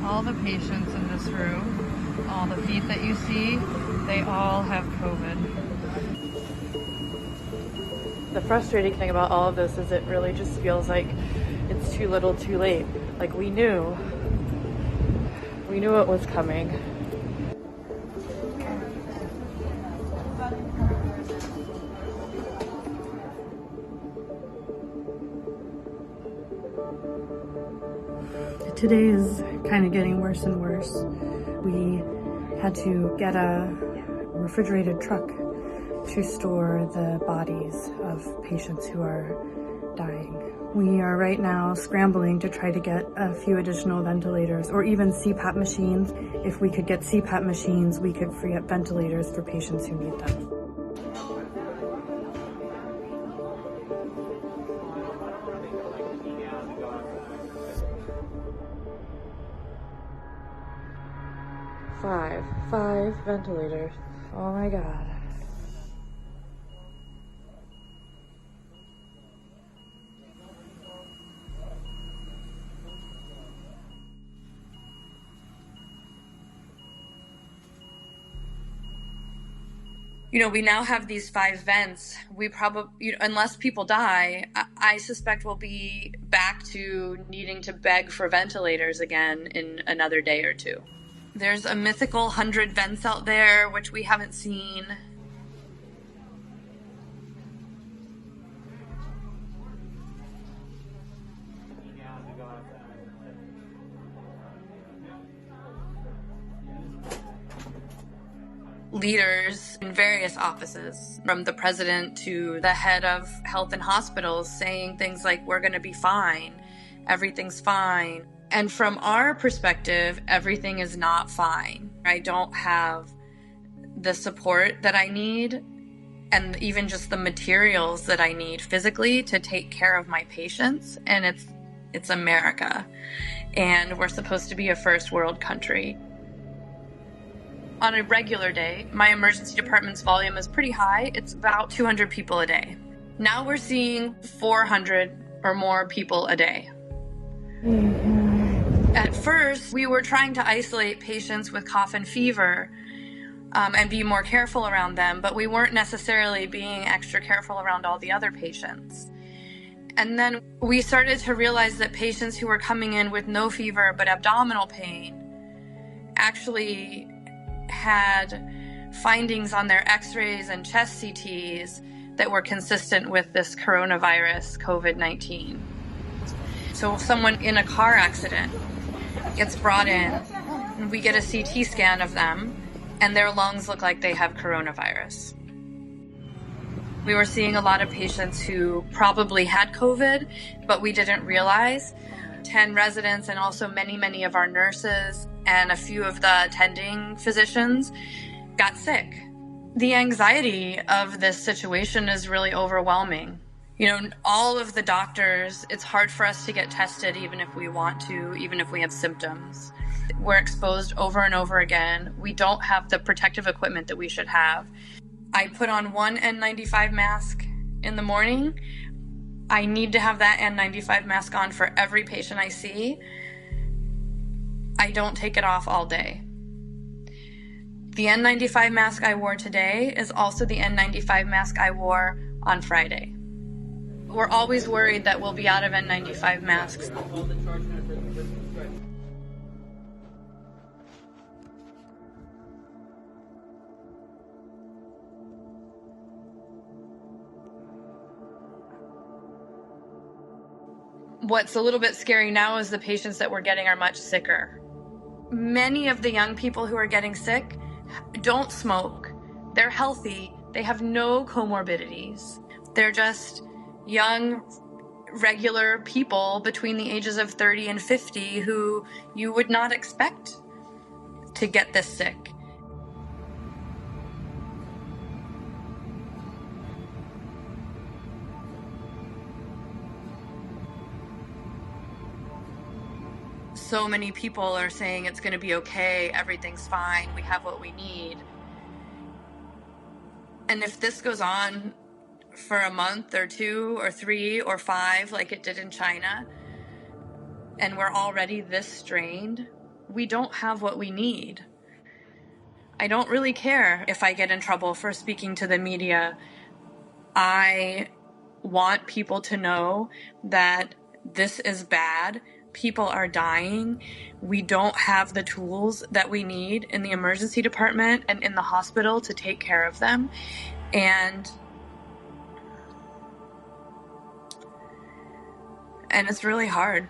All the patients in this room, all the feet that you see, they all have COVID. The frustrating thing about all of this is it really just feels like it's too little too late. Like we knew it was coming. Today is kind of getting worse and worse. We had to get a refrigerated truck to store the bodies of patients who are dying. We are right now scrambling to try to get a few additional ventilators or even CPAP machines. If we could get CPAP machines, we could free up ventilators for patients who need them. Five ventilators. Oh my God. We now have these 5 vents. We probably, unless people die, I suspect we'll be back to needing to beg for ventilators again in another day or two. There's a mythical 100 vents out there, which we haven't seen. Leaders in various offices, from the president to the head of health and hospitals, saying things like, we're going to be fine, everything's fine. And from our perspective, everything is not fine. I don't have the support that I need and even just the materials that I need physically to take care of my patients. And it's America. And we're supposed to be a first world country. On a regular day, my emergency department's volume is pretty high. It's about 200 people a day. Now we're seeing 400 or more people a day. At first, we were trying to isolate patients with cough and fever and be more careful around them, but we weren't necessarily being extra careful around all the other patients. And then we started to realize that patients who were coming in with no fever but abdominal pain actually had findings on their x-rays and chest CTs that were consistent with this coronavirus, COVID-19. So someone in a car accident gets brought in, and we get a CT scan of them, and their lungs look like they have coronavirus. We were seeing a lot of patients who probably had COVID, but we didn't realize. 10 residents and also many of our nurses and a few of the attending physicians got sick. The anxiety of this situation is really overwhelming. All of the doctors, it's hard for us to get tested even if we want to, even if we have symptoms. We're exposed over and over again. We don't have the protective equipment that we should have. I put on one N95 mask in the morning. I need to have that N95 mask on for every patient I see. I don't take it off all day. The N95 mask I wore today is also the N95 mask I wore on Friday. We're always worried that we'll be out of N95 masks. What's a little bit scary now is the patients that we're getting are much sicker. Many of the young people who are getting sick don't smoke. They're healthy. They have no comorbidities. They're just young, regular people between the ages of 30 and 50 who you would not expect to get this sick. So many people are saying it's going to be okay, everything's fine, we have what we need. And if this goes on for a month or 2 or 3 or 5 like it did in China, and we're already this strained, we don't have what we need. I don't really care if I get in trouble for speaking to the media. I want people to know that this is bad. People are dying. We don't have the tools that we need in the emergency department and in the hospital to take care of them. And it's really hard.